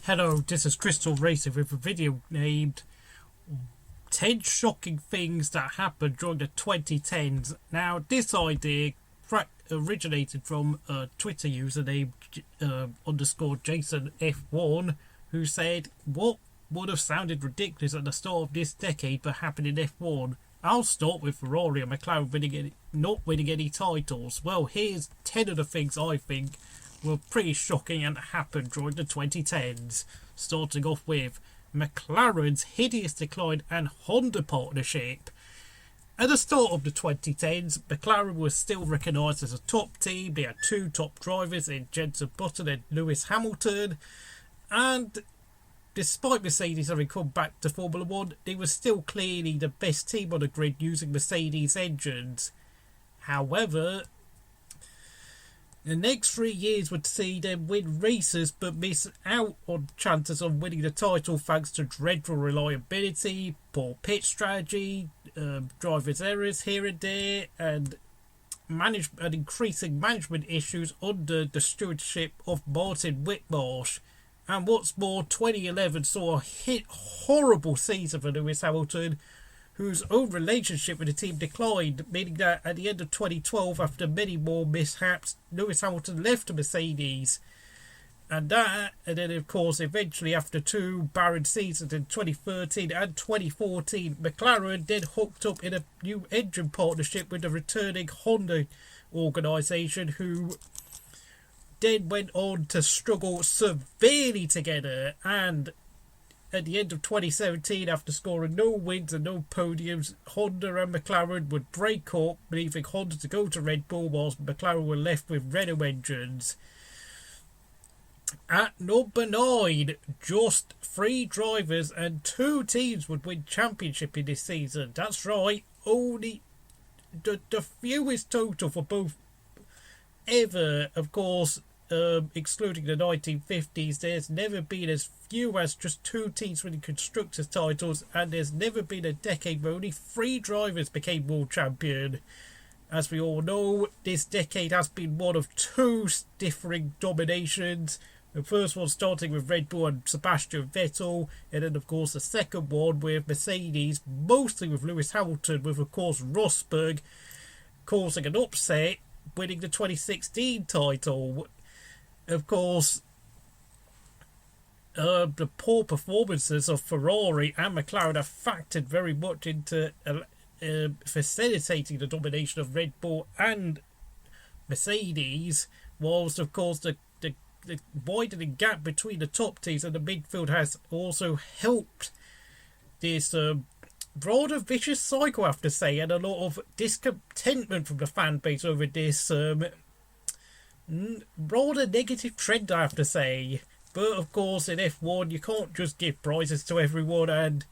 Hello, this is Crystal Racer with a video named 10 Shocking Things That Happened During the 2010s. Now, this idea originated from a Twitter user named underscore Jason F1, who said, what would have sounded ridiculous at the start of this decade but happened in F1? I'll start with Ferrari and McLaren not winning any titles. Well, here's 10 of the things I think were pretty shocking and happened during the 2010s. Starting off with McLaren's hideous decline and Honda partnership. At the start of the 2010s, McLaren was still recognised as a top team. They had two top drivers in Jenson Button and Lewis Hamilton. And despite Mercedes having come back to Formula 1, they were still clearly the best team on the grid using Mercedes engines. However, the next 3 years would see them win races but miss out on chances of winning the title thanks to dreadful reliability, poor pit strategy, drivers' errors here and there, and increasing management issues under the stewardship of Martin Whitmarsh. And what's more, 2011 saw a horrible season for Lewis Hamilton, whose own relationship with the team declined, meaning that at the end of 2012, after many more mishaps, Lewis Hamilton left Mercedes. And then, of course, eventually, after two barren seasons in 2013 and 2014, McLaren then hooked up in a new engine partnership with the returning Honda organisation, who then went on to struggle severely together. And at the end of 2017, after scoring no wins and no podiums, Honda and McLaren would break up, leaving Honda to go to Red Bull, whilst McLaren were left with Renault engines. At number 9, just 3 drivers and 2 teams would win championship in this season. That's right, only the fewest total for both ever. Of course, excluding the 1950s, there's never been as few as just 2 teams winning constructors titles, and there's never been a decade where only 3 drivers became world champion. As we all know, this decade has been one of 2 differing dominations. The first one starting with Red Bull and Sebastian Vettel, and then of course the second one with Mercedes, mostly with Lewis Hamilton, with of course Rosberg causing an upset, winning the 2016 title. Of course, the poor performances of Ferrari and McLaren have factored very much into facilitating the domination of Red Bull and Mercedes, whilst of course the widening gap between the top teams and the midfield has also helped this rather vicious cycle, I have to say, and a lot of discontentment from the fan base over this rather negative trend, I have to say. But of course, in F1 you can't just give prizes to everyone, and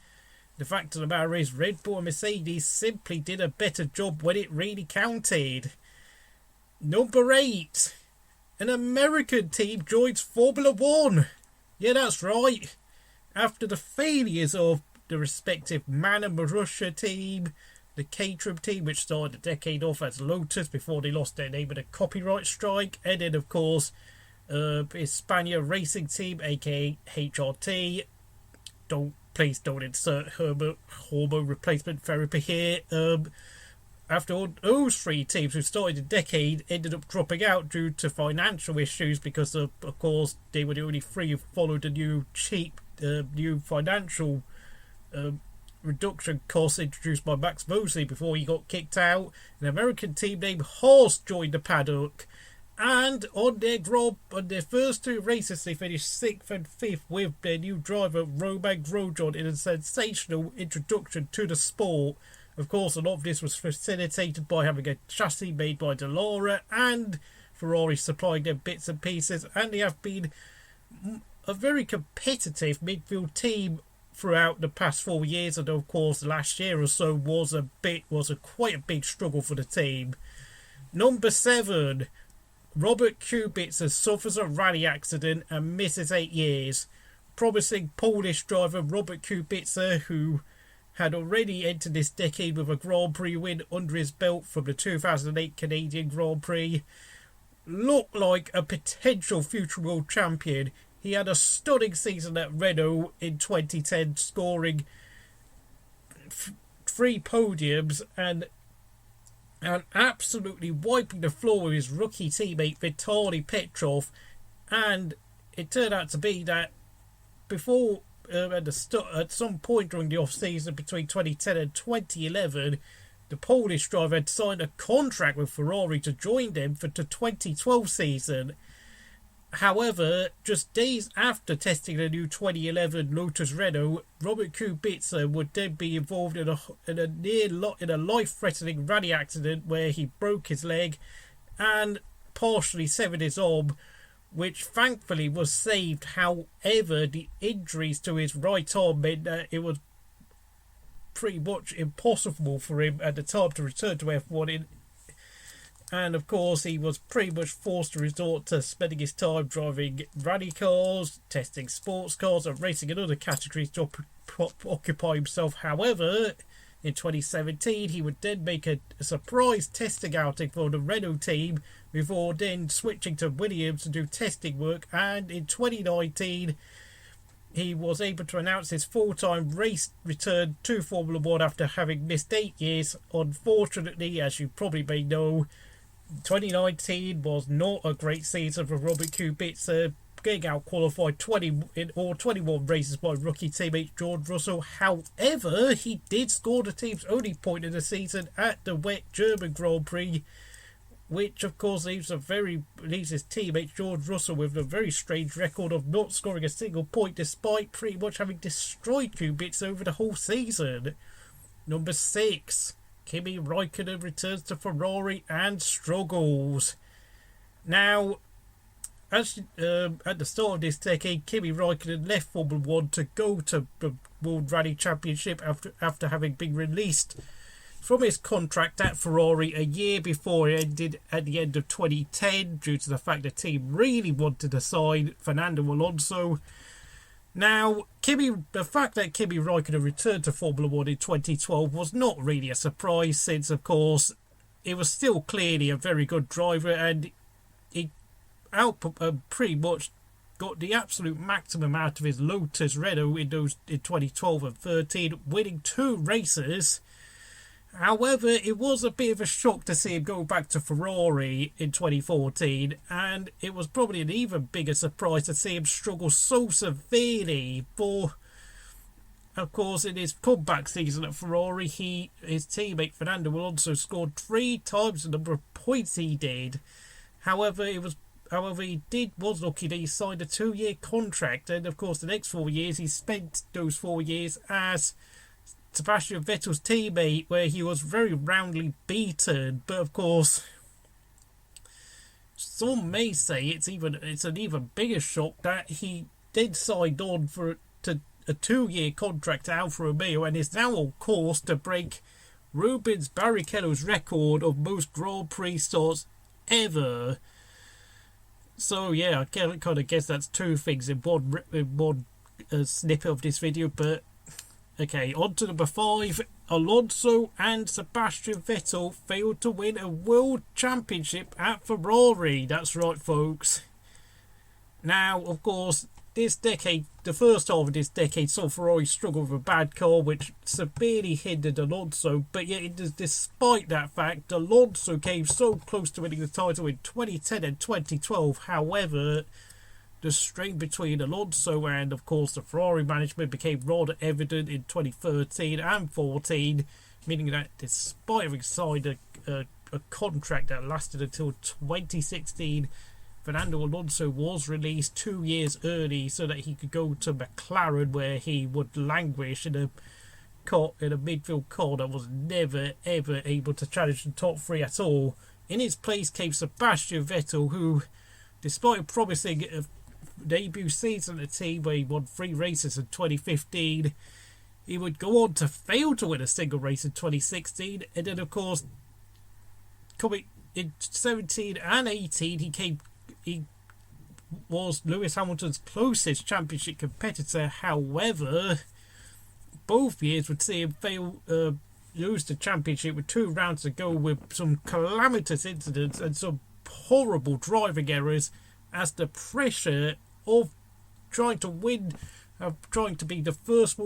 the fact of the matter is Red Bull and Mercedes simply did a better job when it really counted. Number 8, an American team joins Formula 1. Yeah, that's right. After the failures of the respective MAN and Marussia team, the Caterham team, which started a decade off as Lotus before they lost their name in a copyright strike, and then of course Hispania Racing Team, aka HRT. Please don't insert hormone replacement therapy here. After all those 3 teams who started a decade ended up dropping out due to financial issues, because of course they were the only 3 who followed the new financial reduction costs introduced by Max Mosley before he got kicked out. An American team named Haas joined the paddock, and on their first 2 races they finished 6th and 5th with their new driver Romain Grosjean in a sensational introduction to the sport. Of course, a lot of this was facilitated by having a chassis made by Dallara and Ferrari supplying them bits and pieces, and they have been a very competitive midfield team throughout the past 4 years, and of course the last year or so was quite a big struggle for the team. Number 7, Robert Kubica suffers a rally accident and misses 8 years. Promising Polish driver Robert Kubica, who had already entered this decade with a Grand Prix win under his belt from the 2008 Canadian Grand Prix, looked like a potential future world champion. he had a stunning season at Renault in 2010, scoring 3 podiums and absolutely wiping the floor with his rookie teammate Vitaly Petrov. And it turned out to be that before at some point during the off-season between 2010 and 2011, the Polish driver had signed a contract with Ferrari to join them for the 2012 season. However, just days after testing the new 2011 Lotus Renault, Robert Kubica would then be involved in a life-threatening rally accident where he broke his leg and partially severed his arm, which thankfully was saved. However, the injuries to his right arm meant that it was pretty much impossible for him at the time to return to F1 and of course he was pretty much forced to resort to spending his time driving rally cars, testing sports cars and racing in other categories to occupy himself. However, in 2017 he would then make a surprise testing outing for the Renault team before then switching to Williams to do testing work, and in 2019 he was able to announce his full-time race return to Formula 1 after having missed 8 years. Unfortunately, as you probably may know, 2019 was not a great season for Robert Kubica, getting out-qualified 21 races by rookie teammate George Russell. However, he did score the team's only point of the season at the wet German Grand Prix, which of course leaves his teammate George Russell with a very strange record of not scoring a single point despite pretty much having destroyed Kubica over the whole season. Number 6, Kimi Raikkonen returns to Ferrari and struggles. Now, at the start of this decade, Kimi Raikkonen left Formula 1 to go to the World Rally Championship after having been released from his contract at Ferrari a year before it ended at the end of 2010 due to the fact the team really wanted to sign Fernando Alonso. Now, the fact that Kimi Raikkonen returned to Formula 1 in 2012 was not really a surprise, since of course it was still clearly a very good driver and he pretty much got the absolute maximum out of his Lotus Renault in 2012 and 13, winning 2 races. However, it was a bit of a shock to see him go back to Ferrari in 2014, and it was probably an even bigger surprise to see him struggle so severely. For, of course, in his comeback season at Ferrari, his teammate Fernando Alonso scored 3 times the number of points he did. However, he was lucky that he signed a 2-year contract, and of course the next 4 years he spent those 4 years as Sebastian Vettel's teammate, where he was very roundly beaten. But of course, some may say it's an even bigger shock that he did sign on for a 2-year contract to Alfa Romeo and is now on course to break Rubens Barrichello's record of most Grand Prix starts ever. So yeah, I kind of guess that's 2 things in one snippet of this video. But okay, on to number 5. Alonso and Sebastian Vettel failed to win a world championship at Ferrari. That's right, folks. Now, of course, this decade, the first half of this decade, saw Ferrari struggle with a bad car, which severely hindered Alonso. But yet, despite that fact, Alonso came so close to winning the title in 2010 and 2012. However, the strain between Alonso and, of course, the Ferrari management became rather evident in 2013 and 14, meaning that despite having signed a contract that lasted until 2016, Fernando Alonso was released 2 years early so that he could go to McLaren, where he would languish in a midfield car that was never ever able to challenge the top 3 at all. In his place came Sebastian Vettel, who, despite promising a debut season at the team where he won 3 races in 2015, he would go on to fail to win a single race in 2016, and then of course coming in 17 and 18 he was Lewis Hamilton's closest championship competitor. However, both years would see him lose the championship with 2 rounds to go, with some calamitous incidents and some horrible driving errors, as the pressure of trying to win, trying to be the first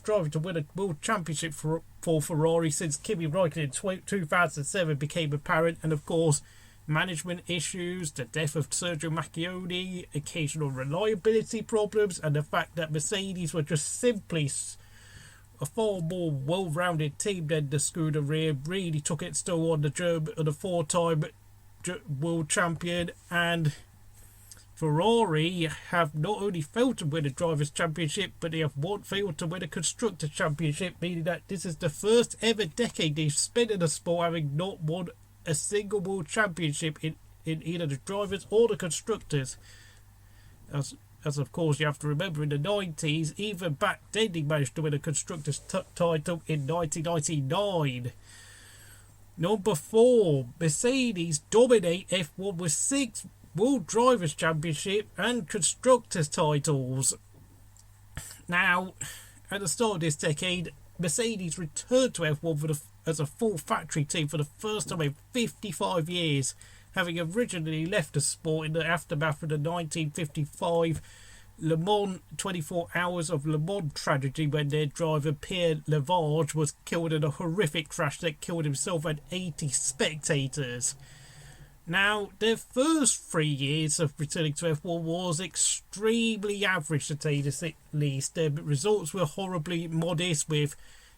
driver to win a world championship for Ferrari since Kimi Räikkönen in 2007 became apparent, and of course management issues, the death of Sergio Marchionne, occasional reliability problems, and the fact that Mercedes were just simply a far more well-rounded team than the Scuderia really took its toll on the four-time world champion. And Ferrari have not only failed to win a Drivers' Championship, but they have failed to win a Constructors' Championship, meaning that this is the first ever decade they've spent in the sport having not won a single world championship in either the drivers or the constructors. As of course you have to remember, in the 90s, even back then they managed to win a constructors title in 1999. Number 4, Mercedes dominate F1 with 6 World Drivers' Championship and Constructors' titles. Now, at the start of this decade, Mercedes returned to F1 as a full factory team for the first time in 55 years, having originally left the sport in the aftermath of the 1955 Le Mans 24 Hours of Le Mans tragedy, when their driver Pierre Lavarge was killed in a horrific crash that killed himself and 80 spectators. Now, their first 3 years of returning to F1 was extremely average, to say the least. Their results were horribly modest, with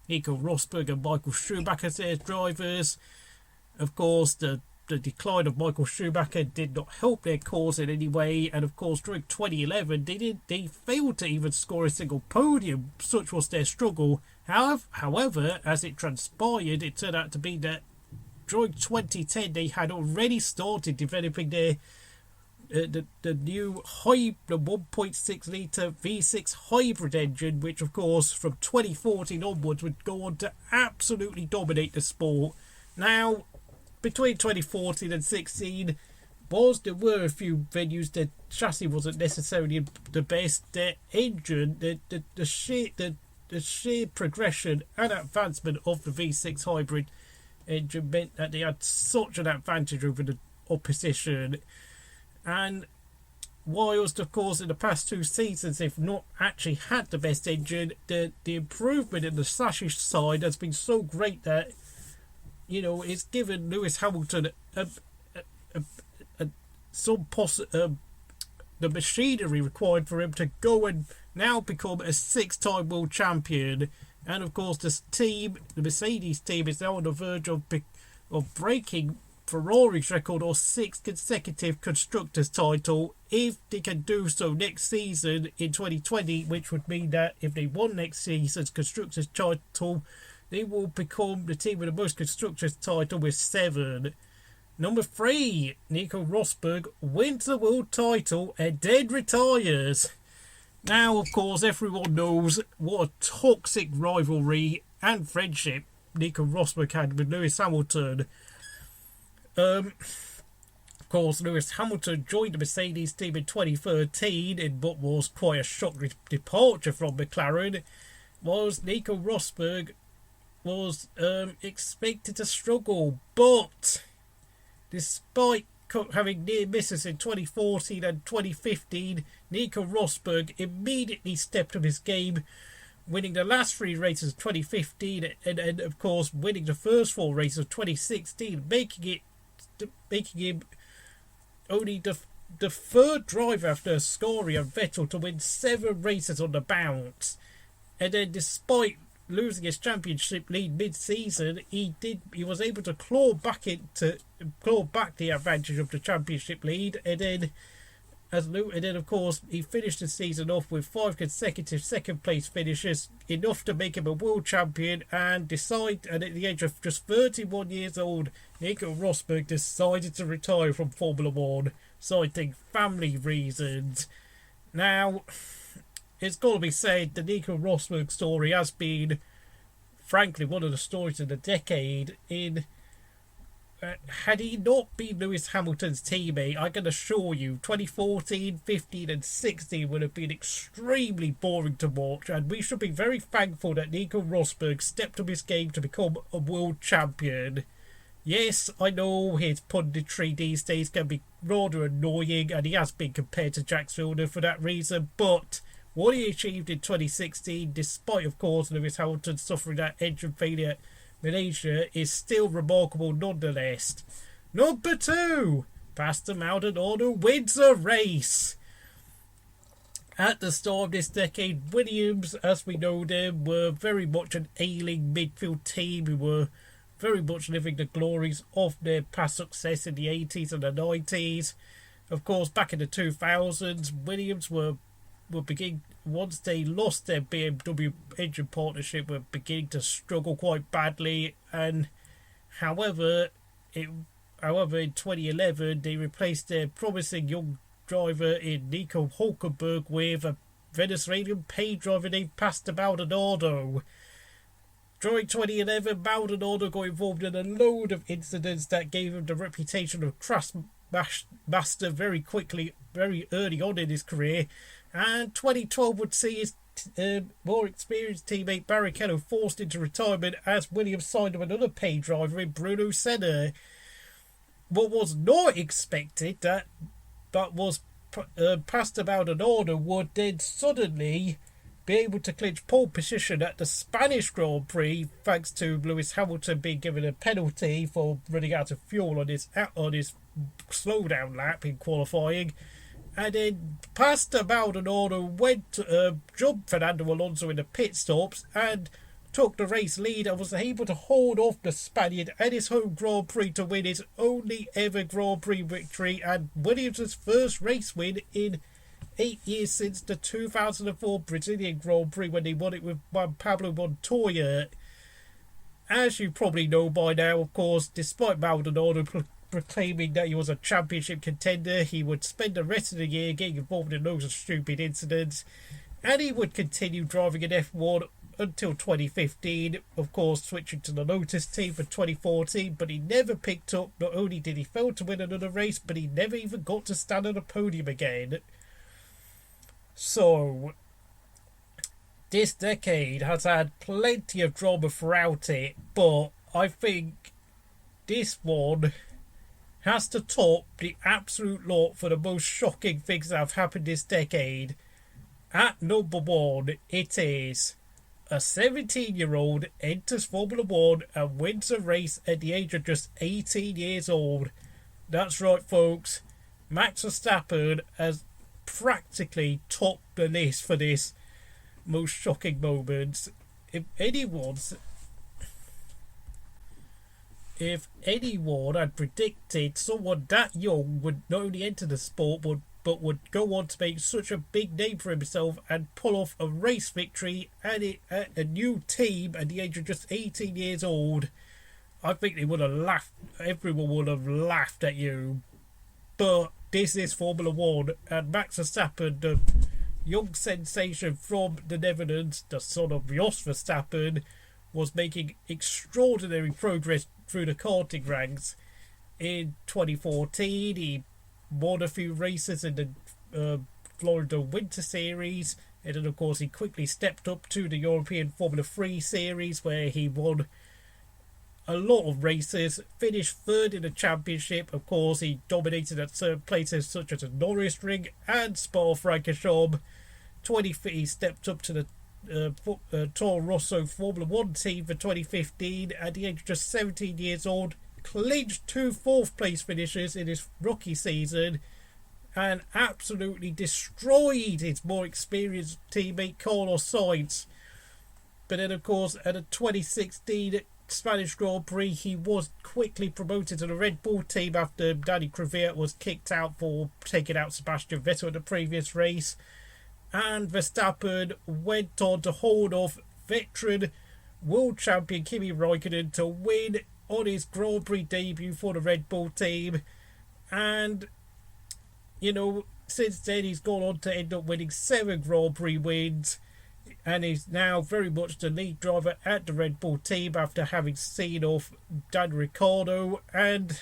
Nico Rosberg and Michael Schumacher as their drivers. Of course, the decline of Michael Schumacher did not help their cause in any way, and of course during 2011 they failed to even score a single podium. Such was their struggle. However, as it transpired, it turned out to be that during 2010 they had already started developing their the new the 1.6 litre V6 hybrid engine, which of course from 2014 onwards would go on to absolutely dominate the sport. Now, between 2014 and 16, there were a few venues the chassis wasn't necessarily the best. Their engine, the sheer progression and advancement of the V6 hybrid engine meant that they had such an advantage over the opposition. And whilst of course in the past 2 seasons they've not actually had the best engine, the improvement in the chassis side has been so great that, you know, it's given Lewis Hamilton the machinery required for him to go and now become a 6-time world champion. And of course the Mercedes team, is now on the verge of breaking Ferrari's record of 6 consecutive constructors title if they can do so next season in 2020, which would mean that if they won next season's constructors title, they will become the team with the most constructors title with 7. Number 3, Nico Rosberg wins the world title and then retires. Now, of course, everyone knows what a toxic rivalry and friendship Nico Rosberg had with Lewis Hamilton. Of course, Lewis Hamilton joined the Mercedes team in 2013 in what was quite a shock departure from McLaren, whilst Nico Rosberg was expected to struggle. But despite having near misses in 2014 and 2015, Nico Rosberg immediately stepped up his game, winning the last 3 races of 2015 and of course winning the first 4 races of 2016, making him only the 3rd driver after Ascari and Vettel to win 7 races on the bounce. And then, despite losing his championship lead mid-season, he was able to claw back the advantage of the championship lead, and then of course he finished the season off with 5 consecutive second place finishes, enough to make him a world champion. And at the age of just 31 years old, Nico Rosberg decided to retire from Formula 1, citing family reasons. Now, it's got to be said, the Nico Rosberg story has been, frankly, one of the stories of the decade. Had he not been Lewis Hamilton's teammate, I can assure you 2014, 15 and 16 would have been extremely boring to watch, and we should be very thankful that Nico Rosberg stepped up his game to become a world champion. Yes, I know his punditry these days can be rather annoying, and he has been compared to Jack Villeneuve for that reason, but what he achieved in 2016, despite, of course, Lewis Hamilton suffering that engine failure at Malaysia, is still remarkable nonetheless. Number 2, Pastor Maldonado wins a race. At the start of this decade, Williams, as we know them, were very much an ailing midfield team who were very much living the glories of their past success in the 80s and the 90s. Of course, back in the 2000s, Williams were beginning, once they lost their BMW engine partnership, were beginning to struggle quite badly. And however, in 2011, they replaced their promising young driver in Nico Hulkenberg with a Venezuelan paid driver named Pastor Maldonado. During 2011, Maldonado got involved in a load of incidents that gave him the reputation of crash master very early on in his career, and 2012 would see his more experienced teammate Barrichello forced into retirement as Williams signed him another paid driver in Bruno Senna. What was not expected but was Pastor Maldonado would then suddenly be able to clinch pole position at the Spanish Grand Prix thanks to Lewis Hamilton being given a penalty for running out of fuel on his slowdown lap in qualifying. And then Pastor Maldonado jumped Fernando Alonso in the pit stops and took the race lead and was able to hold off the Spaniard at his home Grand Prix to win his only ever Grand Prix victory and Williams' first race win in 8 years since the 2004 Brazilian Grand Prix when they won it with Juan Pablo Montoya. As you probably know by now, of course, despite Maldonado proclaiming that he was a championship contender, he would spend the rest of the year getting involved in loads of stupid incidents, and he would continue driving in F1 until 2015, of course switching to the Lotus team for 2014, but he never picked up. Not only did he fail to win another race, but he never even got to stand on a podium again. So, this decade has had plenty of drama throughout it, but I think this one has to top the absolute lot for the most shocking things that have happened this decade. At number 1, it is a 17-year-old enters Formula 1 and wins a race at the age of just 18 years old. That's right, folks. Max Verstappen has practically topped the list for this most shocking moments. If anyone had predicted someone that young would not only enter the sport but would go on to make such a big name for himself and pull off a race victory at a new team at the age of just 18 years old, I think they would have laughed. Everyone would have laughed at you. But this is Formula 1, and Max Verstappen, the young sensation from the Netherlands, the son of Jos Verstappen, was making extraordinary progress through the karting ranks. In 2014, he won a few races in the Florida Winter Series, and then of course he quickly stepped up to the European Formula 3 Series, where he won a lot of races, finished third in the championship. Of course, he dominated at certain places such as the Norris Ring and Spa-Francorchamps. He stepped up to the Toro Rosso Formula 1 team for 2015 at the age of just 17 years old, clinched 2 fourth place finishes in his rookie season, and absolutely destroyed his more experienced teammate Carlos Sainz. But then, of course, at the 2016 Spanish Grand Prix, he was quickly promoted to the Red Bull team after Dani Kvyat was kicked out for taking out Sebastian Vettel in the previous race. And Verstappen went on to hold off veteran world champion Kimi Raikkonen to win on his Grand Prix debut for the Red Bull team. And, since then he's gone on to end up winning 7 Grand Prix wins, and is now very much the lead driver at the Red Bull team after having seen off Daniel Ricciardo. And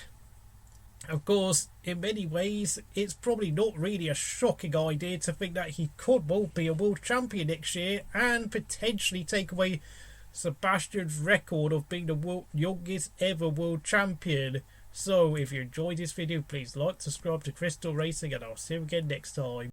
of course, in many ways, it's probably not really a shocking idea to think that he could well be a world champion next year and potentially take away Sebastian's record of being the youngest ever world champion. So if you enjoyed this video, please like, subscribe to Crystal Racing, and I'll see you again next time.